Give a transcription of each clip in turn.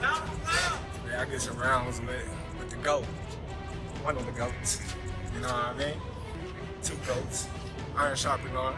Yeah, I get some rounds with the GOAT. One of the GOATs. You know what I mean? Two GOATs. Iron sharpening iron.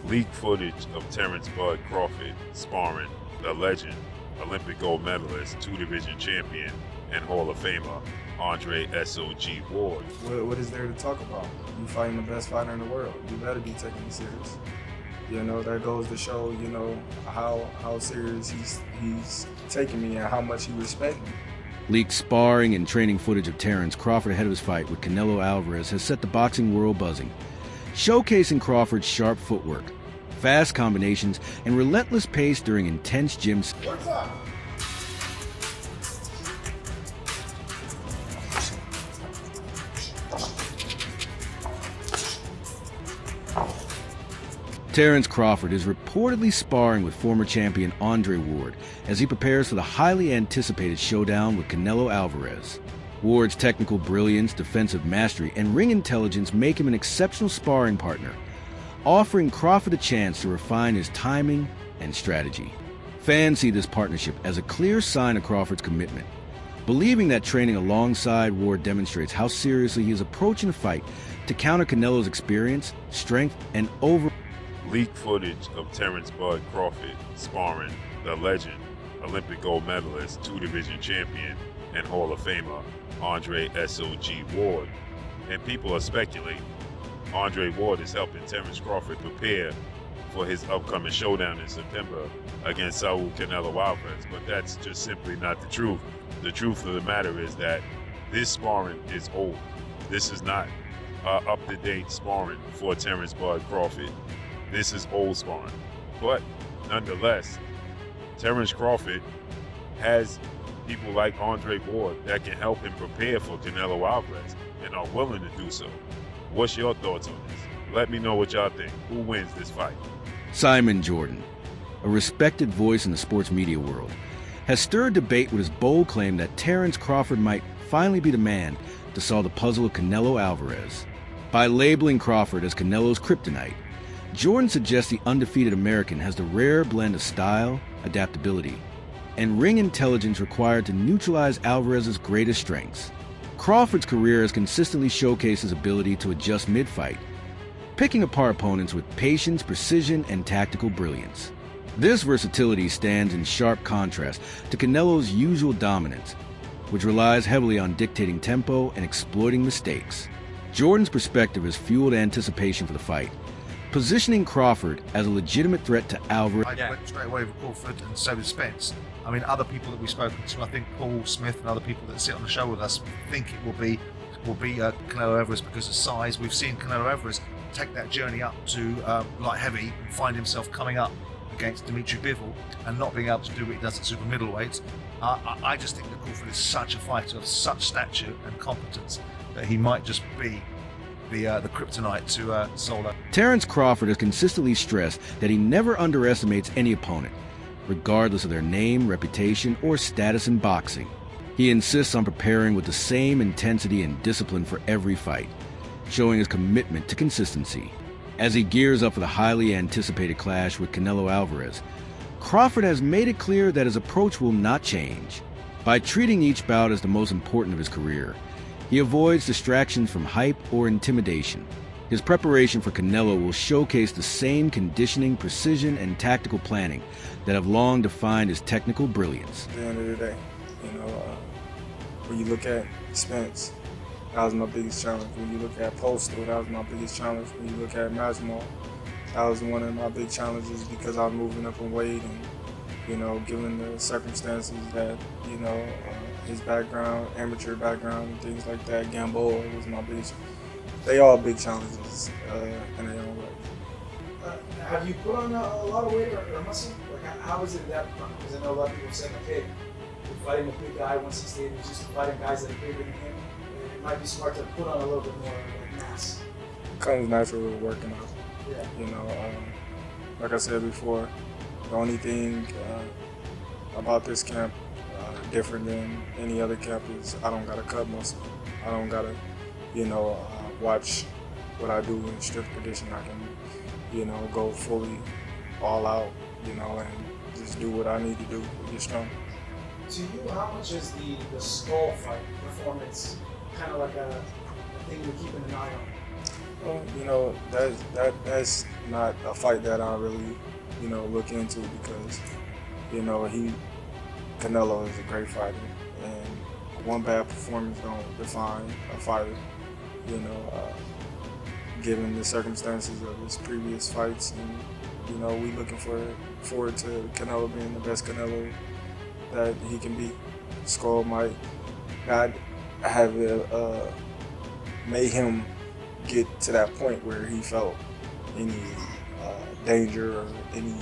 Leaked footage of Terence "Bud" Crawford sparring the legend, Olympic gold medalist, two-division champion, and Hall of Famer Andre S.O.G. Ward. What is there to talk about? You fighting the best fighter in the world. You better be taking it serious. You know, that goes to show, you know, how serious he's taking me and how much he respects me. Leaked sparring and training footage of Terence Crawford ahead of his fight with Canelo Alvarez has set the boxing world buzzing, showcasing Crawford's sharp footwork, fast combinations, and relentless pace during intense gym. What's up? Terence Crawford is reportedly sparring with former champion Andre Ward as he prepares for the highly anticipated showdown with Canelo Alvarez. Ward's technical brilliance, defensive mastery, and ring intelligence make him an exceptional sparring partner, offering Crawford a chance to refine his timing and strategy. Fans see this partnership as a clear sign of Crawford's commitment, believing that training alongside Ward demonstrates how seriously he is approaching the fight to counter Canelo's experience, strength, and Leaked footage of Terence "Bud" Crawford sparring the legend, Olympic gold medalist, two-division champion, and Hall of Famer Andre S.O.G. Ward. And people are speculating Andre Ward is helping Terence Crawford prepare for his upcoming showdown in September against Saul Canelo Alvarez, but that's just simply not the truth. The truth of the matter is that this sparring is old. This is not up-to-date sparring for Terence "Bud" Crawford. This is old sparring. But nonetheless, Terence Crawford has people like Andre Ward that can help him prepare for Canelo Alvarez and are willing to do so. What's your thoughts on this? Let me know what y'all think. Who wins this fight? Simon Jordan, a respected voice in the sports media world, has stirred debate with his bold claim that Terence Crawford might finally be the man to solve the puzzle of Canelo Alvarez. By labeling Crawford as Canelo's kryptonite, Jordan suggests the undefeated American has the rare blend of style, adaptability, and ring intelligence required to neutralize Alvarez's greatest strengths. Crawford's career has consistently showcased his ability to adjust mid-fight, picking apart opponents with patience, precision, and tactical brilliance. This versatility stands in sharp contrast to Canelo's usual dominance, which relies heavily on dictating tempo and exploiting mistakes. Jordan's perspective has fueled anticipation for the fight, positioning Crawford as a legitimate threat to Alvarez. I went straight away with Crawford, and so did Spence. I mean, other people that we've spoken to, I think Paul Smith and other people that sit on the show with us think it will be Canelo Alvarez because of size. We've seen Canelo Alvarez take that journey up to light heavy and find himself coming up against Dimitri Bivol and not being able to do what he does at super middleweight. I just think that Crawford is such a fighter of such stature and competence that he might just be the kryptonite to Sola. Terence Crawford has consistently stressed that he never underestimates any opponent, regardless of their name, reputation, or status in boxing. He insists on preparing with the same intensity and discipline for every fight, showing his commitment to consistency. As he gears up for the highly anticipated clash with Canelo Alvarez, Crawford has made it clear that his approach will not change. By treating each bout as the most important of his career, he avoids distractions from hype or intimidation. His preparation for Canelo will showcase the same conditioning, precision, and tactical planning that have long defined his technical brilliance. At the end of the day, you know, when you look at Spence, that was my biggest challenge. When you look at Postal, that was my biggest challenge. When you look at Masvidal, that was one of my big challenges because I was moving up in weight and, you know, given the circumstances that, you know, his background, amateur background, and things like that, Gamboa was my biggest. They all big challenges in their own way. Have you put on a lot of weight or muscle? Like, how is it that? Because I know a lot of people say, okay, we're fighting a big guy, 168, he's just fighting guys that are bigger than him. It might be smart to put on a little bit more like mass. Comes natural with working out. Yeah. You know, like I said before, the only thing about this camp different than any other camp is I don't gotta cut muscle. I don't gotta, you know, watch what I do in strict conditioning. I can, you know, go fully all out, you know, and just do what I need to do to get strong. To you, how much is the skull fight performance kind of like a thing you're keeping an eye on? Well, that's not a fight that I really, look into because, Canelo is a great fighter, and one bad performance don't define a fighter. Given the circumstances of his previous fights, and we looking forward to Canelo being the best Canelo that he can be. Skull might not have made him get to that point where he felt any danger or any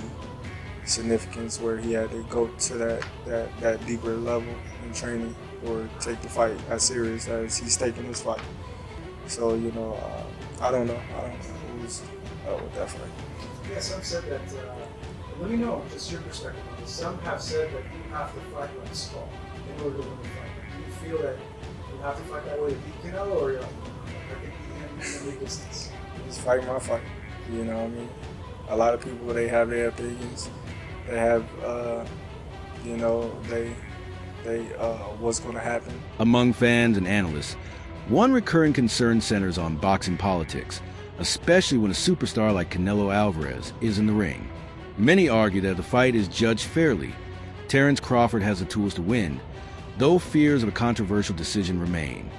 significance where he had to go to that deeper level in training or take the fight as serious as he's taking this fight. So I don't know who's with that fight. Yeah, some said that. Let me know just your perspective on this. Some have said that you have to fight like Skull in order to win the fight. Do you feel that you have to fight that way to beat Canelo, or you're like, I can beat him in the distance? Just fight my fight. You know what I mean? A lot of people, they have their opinions. They have, they what's going to happen. Among fans and analysts, one recurring concern centers on boxing politics, especially when a superstar like Canelo Alvarez is in the ring. Many argue that the fight is judged fairly. Terence Crawford has the tools to win, though fears of a controversial decision remain.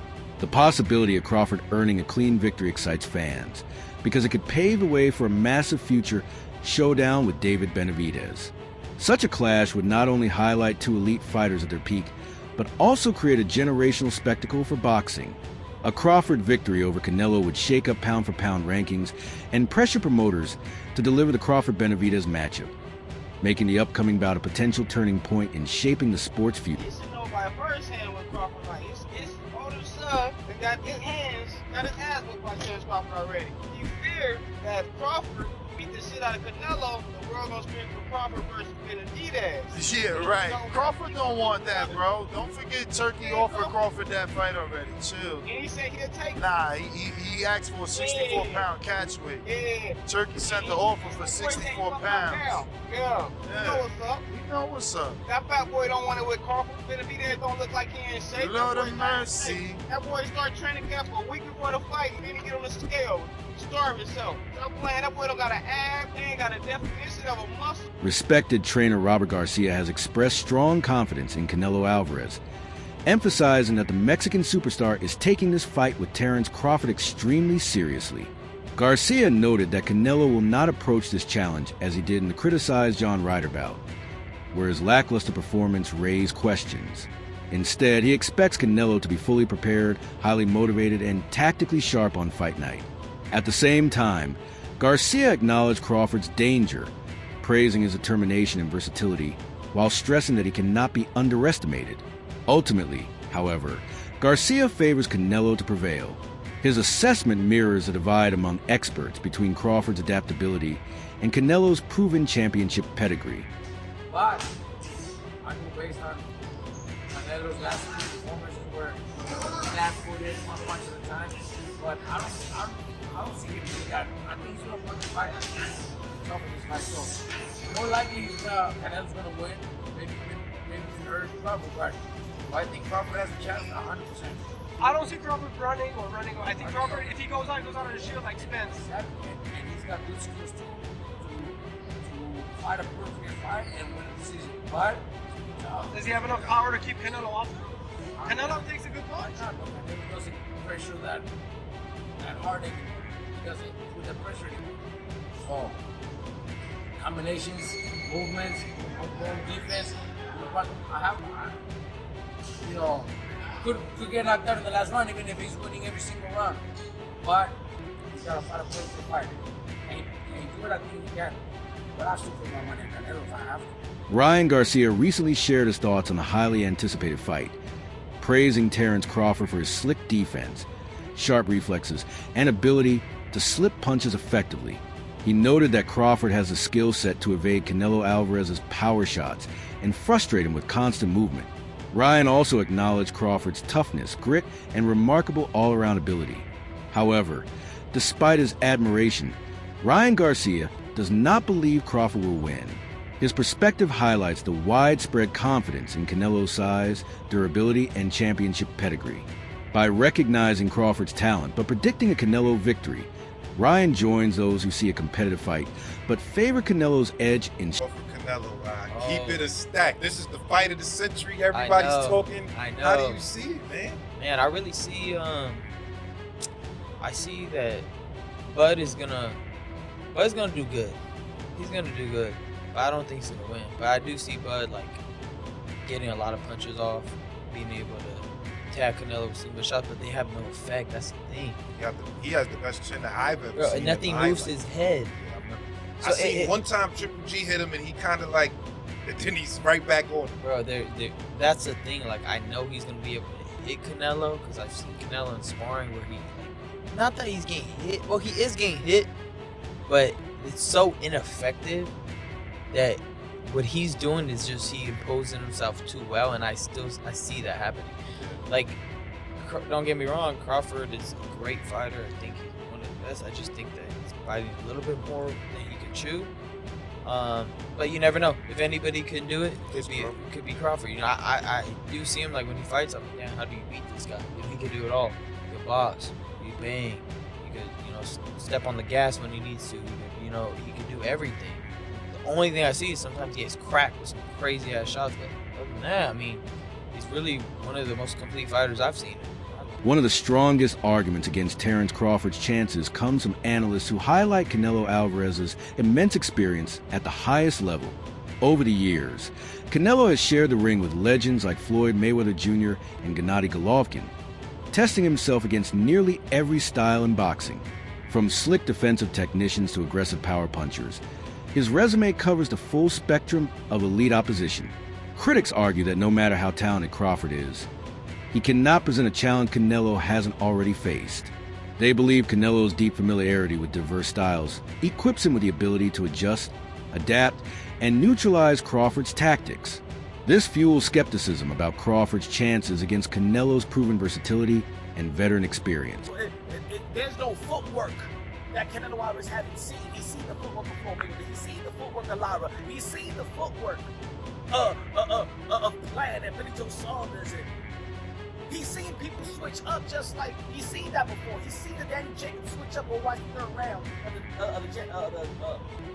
The possibility of Crawford earning a clean victory excites fans, because it could pave the way for a massive future showdown with David Benavidez. Such a clash would not only highlight two elite fighters at their peak, but also create a generational spectacle for boxing. A Crawford victory over Canelo would shake up pound-for-pound rankings and pressure promoters to deliver the Crawford-Benavidez matchup, making the upcoming bout a potential turning point in shaping the sport's future. You should know by firsthand what Crawford like. His older son got his ass whooped by Terence Crawford already. You fear that Crawford beat the shit out of Canelo, the world gonna scream for Crawford versus Benavidez. Yeah, right. Crawford don't want that, bro. Don't forget Turkey offered Crawford that fight already. Chill. And he said he'll take it. Nah, he asked for a 64-pound catch weight. Yeah. Turkey sent the offer for 64 pounds. Yeah. You know what's up. You know what's up. That fat boy don't want it with Crawford. Benavidez don't look like he in shape. Lord of mercy. That boy start training camp for a week before the fight, and then he get on the scale. Starve himself. Stop playing. That boy don't got an ab. He ain't got a definition of a muscle. Respected trainer Robert Garcia has expressed strong confidence in Canelo Alvarez, emphasizing that the Mexican superstar is taking this fight with Terence Crawford extremely seriously. Garcia noted that Canelo will not approach this challenge as he did in the criticized John Ryder bout, where his lackluster performance raised questions. Instead, he expects Canelo to be fully prepared, highly motivated, and tactically sharp on fight night. At the same time, Garcia acknowledged Crawford's danger, praising his determination and versatility, while stressing that he cannot be underestimated. Ultimately, however, Garcia favors Canelo to prevail. His assessment mirrors a divide among experts between Crawford's adaptability and Canelo's proven championship pedigree. But I go based on Canelo's last two performances where flat-footed, one punch at a time. But I don't see him doing that. I think he's going to win the fight. Top of this fight. So more likely Canelo's going to win. Maybe hurt Crawford, but I think Crawford has a chance 100%. I don't see Crawford running. I think Crawford, if he goes on on a shield like Spence. Exactly. And he's got good skills too to fight a perfect fight and win the season. But does he have enough power to keep Canelo off him? Canelo takes a good punch. Not, but Canelo doesn't pressure that hard anymore. He doesn't put that pressure anymore. So combinations, movements, home defense. Could get knocked out in the last round even if he's winning every single round. But he's got to fight a perfect fight. And he do it, I think he can. But I still put my money on Canelo if I have to. Ryan Garcia recently shared his thoughts on the highly anticipated fight, praising Terence Crawford for his slick defense, sharp reflexes, and ability to slip punches effectively. He noted that Crawford has the skill set to evade Canelo Alvarez's power shots and frustrate him with constant movement. Ryan also acknowledged Crawford's toughness, grit, and remarkable all-around ability. However, despite his admiration, Ryan Garcia does not believe Crawford will win. His perspective highlights the widespread confidence in Canelo's size, durability, and championship pedigree. By recognizing Crawford's talent but predicting a Canelo victory, Ryan joins those who see a competitive fight but favor Canelo's edge in For Canelo, keep it a stack. This is the fight of the century. Everybody's talking. I know. How do you see it, man? Man, I really see. I see that Bud's gonna do good. He's gonna do good, but I don't think he's gonna win. But I do see Bud like getting a lot of punches off, being able to tag Canelo with single shots, but they have no effect. That's the thing. He has the best chin that I've ever Bro, seen. and nothing moves his head. I seen one time Triple G hit him and he kind of like, and then he's right back on him. Bro, that's the thing. Like, I know he's gonna be able to hit Canelo because I've seen Canelo in sparring where he, like, not that he's getting hit. Well, he is getting hit, but it's so ineffective that what he's doing is just he imposing himself too well, and I see that happening. Like, don't get me wrong, Crawford is a great fighter. I think he's one of the best. I just think that he's fighting a little bit more than he can chew. But you never know. If anybody can do it, it could be Crawford. You know, I do see him like when he fights. I'm like, damn, how do you beat this guy? You know, he can do it all. He can box. He can bang. He could, you know, step on the gas when he needs to. You know, he can do everything. The only thing I see is sometimes he gets cracked with some crazy ass shots. But other than that, I mean, he's really one of the most complete fighters I've seen. One of the strongest arguments against Terence Crawford's chances comes from analysts who highlight Canelo Alvarez's immense experience at the highest level. Over the years, Canelo has shared the ring with legends like Floyd Mayweather Jr. and Gennady Golovkin, testing himself against nearly every style in boxing. From slick defensive technicians to aggressive power punchers, his resume covers the full spectrum of elite opposition. Critics argue that no matter how talented Crawford is, he cannot present a challenge Canelo hasn't already faced. They believe Canelo's deep familiarity with diverse styles equips him with the ability to adjust, adapt, and neutralize Crawford's tactics. This fuels skepticism about Crawford's chances against Canelo's proven versatility and veteran experience. There's no footwork that Canelo Alvarez hasn't seen. He's seen the footwork of Floyd Mayweather. He's seen the footwork of Lara. He's seen the footwork of Plant and Billy Joe Saunders. And he's seen people switch up just like he's seen that before. He's seen the Danny Jacobs switch up or watch the third round of the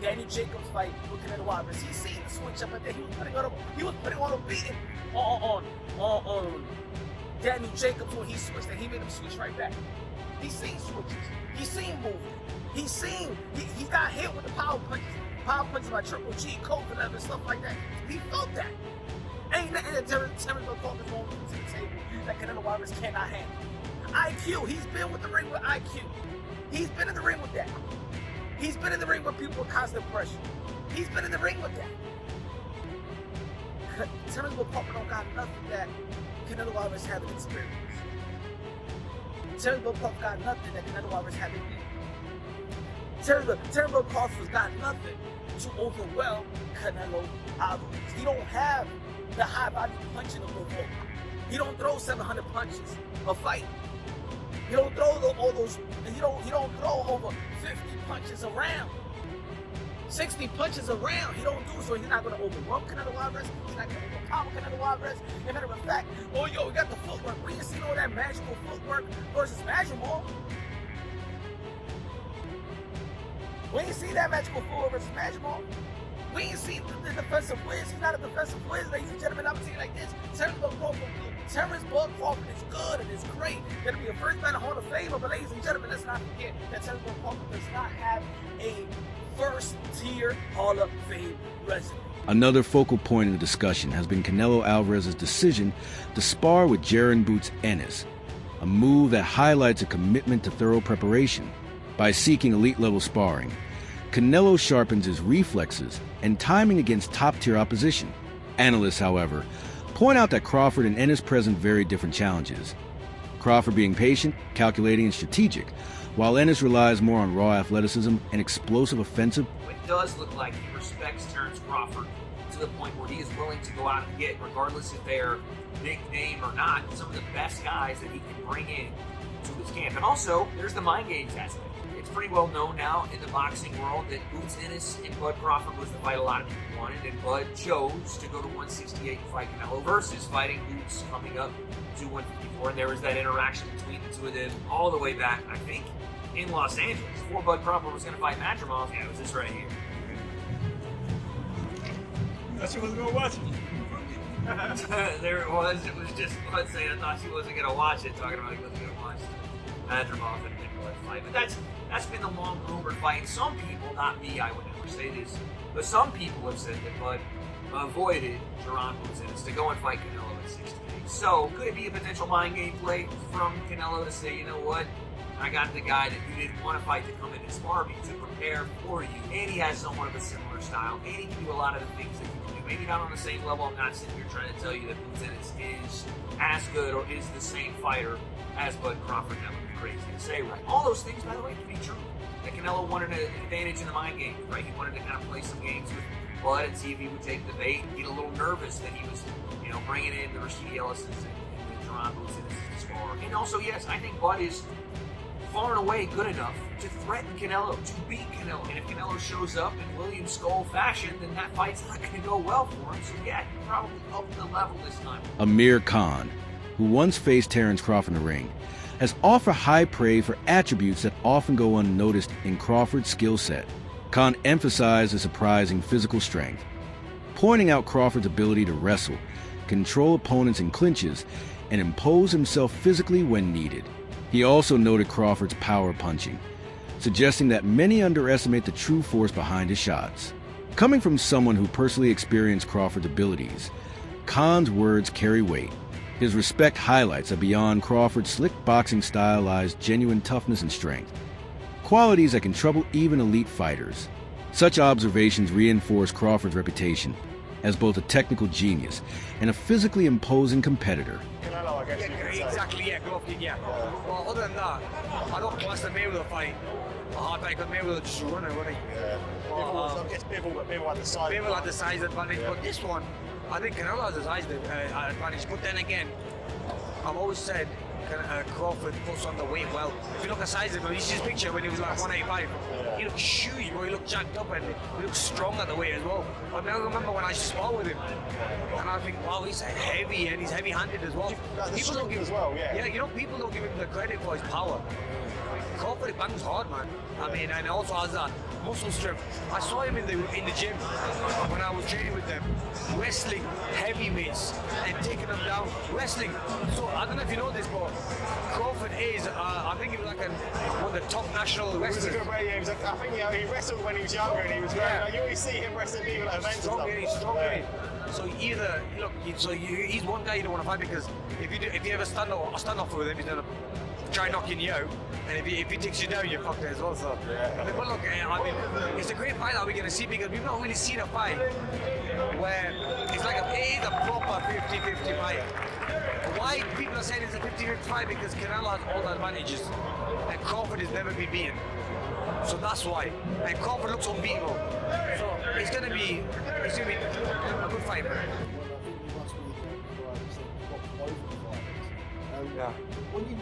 Danny Jacobs fight with Canelo Alvarez. He's seen the switch up, and then he was putting on a beating on Danny Jacobs when he switched, and he made him switch right back. He's seen switches. He's seen movement. He's seen he got hit with the power punches by Triple G, Crawford, and stuff like that. He felt that. Ain't nothing that Terence Crawford going to the table that Canelo Alvarez cannot handle. IQ, he's been with the ring with IQ. He's been in the ring with that. He's been in the ring with people with constant pressure. He's been in the ring with that. Terence Crawford don't got nothing that Canelo Alvarez haven't experienced. Terence Crawford got nothing that Canelo Alvarez haven't beat. Terence Crawford's got nothing to overwhelm Canelo Alvarez. He don't have the high value punching of the world. He don't throw 700 punches a fight. He don't throw all those. He don't throw over 50 punches around. 60 punches around. He don't do so. He's not going to overwhelm Canelo Alvarez. He's not going to overpower Canelo Alvarez. As a matter of fact, we got the footwork. We ain't seen all that magical footwork versus Magical. We ain't seen that magical footwork versus Magical. We ain't seen the defensive whiz. He's not a defensive whiz, ladies and gentlemen. I'm saying like this. Terence Crawford is good and it's great. Gonna be a first ballot Hall of Famer, but ladies and gentlemen, let's not forget that Terence Crawford does not have a first-tier Hall of Fame resume. Another focal point in the discussion has been Canelo Alvarez's decision to spar with Jaron Boots Ennis, a move that highlights a commitment to thorough preparation. By seeking elite-level sparring, Canelo sharpens his reflexes and timing against top-tier opposition. Analysts, however, point out that Crawford and Ennis present very different challenges. Crawford being patient, calculating, and strategic, while Ennis relies more on raw athleticism and explosive offensive. It does look like he respects Terence Crawford to the point where he is willing to go out and get, regardless if they're big name or not, some of the best guys that he can bring in to his camp. And also, there's the mind games aspect. it's pretty well known now in the boxing world that Boots Ennis and Bud Crawford was the fight a lot of people wanted, and Bud chose to go to 168 and fight Canelo versus fighting Boots coming up to 154. And there was that interaction between the two of them all the way back, I think, in Los Angeles. Before Bud Crawford was going to fight Madrimov, yeah, it was this right here. Thought she wasn't gonna watch it. There it was. It was just Bud saying I thought she wasn't going to watch it, talking about he wasn't going to watch Madrimov and Bud fight. But that's been the long rumored fight. And some people, not me, I would never say this, but some people have said that Bud avoided Jaron Boots to go and fight Canelo at 68. So could it be a potential mind game play from Canelo to say, you know what? I got the guy that you didn't want to fight to come in and spar me to prepare for you. And he has somewhat of a similar style. And he can do a lot of the things that you can do. Maybe not on the same level. I'm not sitting here trying to tell you that Boots is as good or is the same fighter as Bud Crawford. That would be crazy to say, right? All those things, by the way, can be true. That Canelo wanted an advantage in the mind game, right? He wanted to kind of play some games with Bud and see if he would take the bait and get a little nervous that he was, bringing in the Rashidi Ellisons and the Jaron Boots to spar. And also, yes, I think Bud is far and away good enough to threaten Canelo, to beat Canelo. And if Canelo shows up in William Skull fashion, then that fight's not going to go well for him. So yeah, he probably upped the level this time. Amir Khan, who once faced Terence Crawford in the ring, has offered high praise for attributes that often go unnoticed in Crawford's skill set. Khan emphasized his surprising physical strength, pointing out Crawford's ability to wrestle, control opponents in clinches, and impose himself physically when needed. He also noted Crawford's power punching, suggesting that many underestimate the true force behind his shots. Coming from someone who personally experienced Crawford's abilities, Khan's words carry weight. His respect highlights that beyond Crawford's slick boxing style lies genuine toughness and strength, qualities that can trouble even elite fighters. Such observations reinforce Crawford's reputation as both a technical genius and a physically imposing competitor. Exactly, yeah, Well, other than that, I don't class the Mayweather fight a hard fight because Mayweather just running. People had the size. People had the size advantage, but this one, I think Canelo has the size advantage. But then again, I've always said Crawford puts on the weight well. If you look at size, you see his picture when he was like 185. He looked huge, bro. He looked jacked up and he looked strong at the weight as well. I mean, I remember when I sparred with him, and I think, wow, he's heavy and he's heavy-handed as well. People don't give people don't give him the credit for his power. Crawford bangs hard, man. I mean, and also has that muscle strength. I saw him in the gym when I was training with them, wrestling heavyweights and taking them down, wrestling. So I don't know if you know this, but Crawford is, I think he was like one of the top national wrestlers. I think he wrestled when he was younger and he was great. You always see him wrestling people at events. He's strong. So either he's one guy you don't want to fight because if you ever stand off with him, he's gonna try knocking you out, and if he takes you down, you're fucked as well. So, but look, I mean, it's a great fight that we're gonna see because we've not really seen a fight where it's like it is a proper 50-50 fight. Why people are saying it's a 50-50 fight? Because Canelo has all the advantages, and Crawford has never been beaten. So that's why. And Crawford looks unbeatable. So it's gonna be a good fight. When you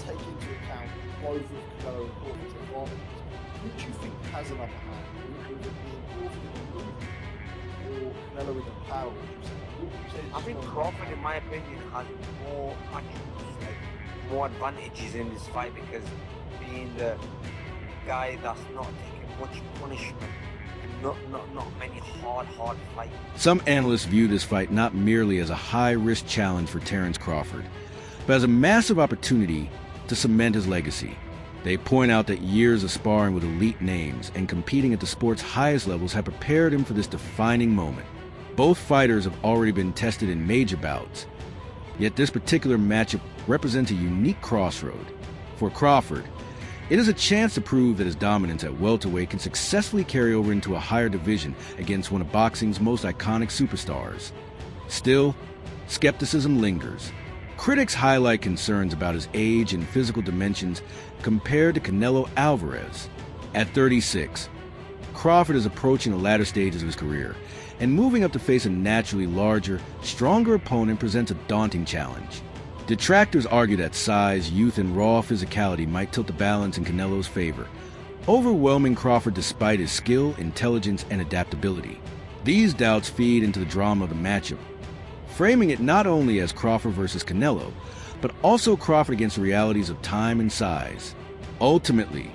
take into account both of Canelo and Crawford's advantages, who do you think has an upper hand? Would it be Crawford in the movement or Canelo with the power? I think Crawford, in my opinion, has more attributes, like more advantages in this fight because being the guy that's not taking much punishment and not many hard fights. Some analysts view this fight not merely as a high-risk challenge for Terence Crawford, but as a massive opportunity to cement his legacy. They point out that years of sparring with elite names and competing at the sport's highest levels have prepared him for this defining moment. Both fighters have already been tested in major bouts, yet this particular matchup represents a unique crossroad. For Crawford, it is a chance to prove that his dominance at welterweight can successfully carry over into a higher division against one of boxing's most iconic superstars. Still, skepticism lingers. Critics highlight concerns about his age and physical dimensions compared to Canelo Alvarez. At 36, Crawford is approaching the latter stages of his career, and moving up to face a naturally larger, stronger opponent presents a daunting challenge. Detractors argue that size, youth, and raw physicality might tilt the balance in Canelo's favor, overwhelming Crawford despite his skill, intelligence, and adaptability. These doubts feed into the drama of the matchup, framing it not only as Crawford versus Canelo, but also Crawford against the realities of time and size. Ultimately,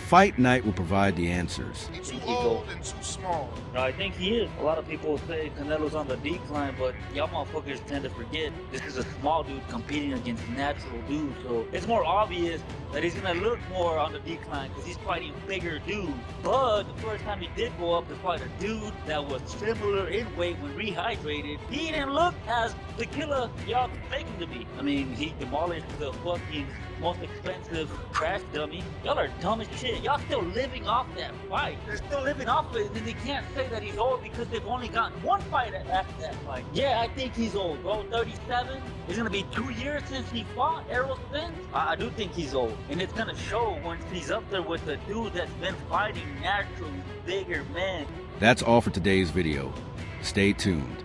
Fight Night will provide the answers. Too old and too small. No, I think he is. A lot of people say Canelo's on the decline, but y'all motherfuckers tend to forget this is a small dude competing against natural dudes. So it's more obvious that he's gonna look more on the decline because he's fighting bigger dudes. But the first time he did go up to fight a dude that was similar in weight when rehydrated, he didn't look as the killer y'all make him to be. I mean, he demolished the fucking most expensive trash dummy. Y'all are dumb as shit. Y'all still living off that fight. They're still living off it, and then they can't say that he's old because they've only gotten one fight after that fight. Yeah, I think he's old, bro. 37. It's gonna be 2 years since he fought Errol Spence. I do think he's old, and it's gonna show once he's up there with the dude that's been fighting naturally bigger men. That's all for today's video. Stay tuned.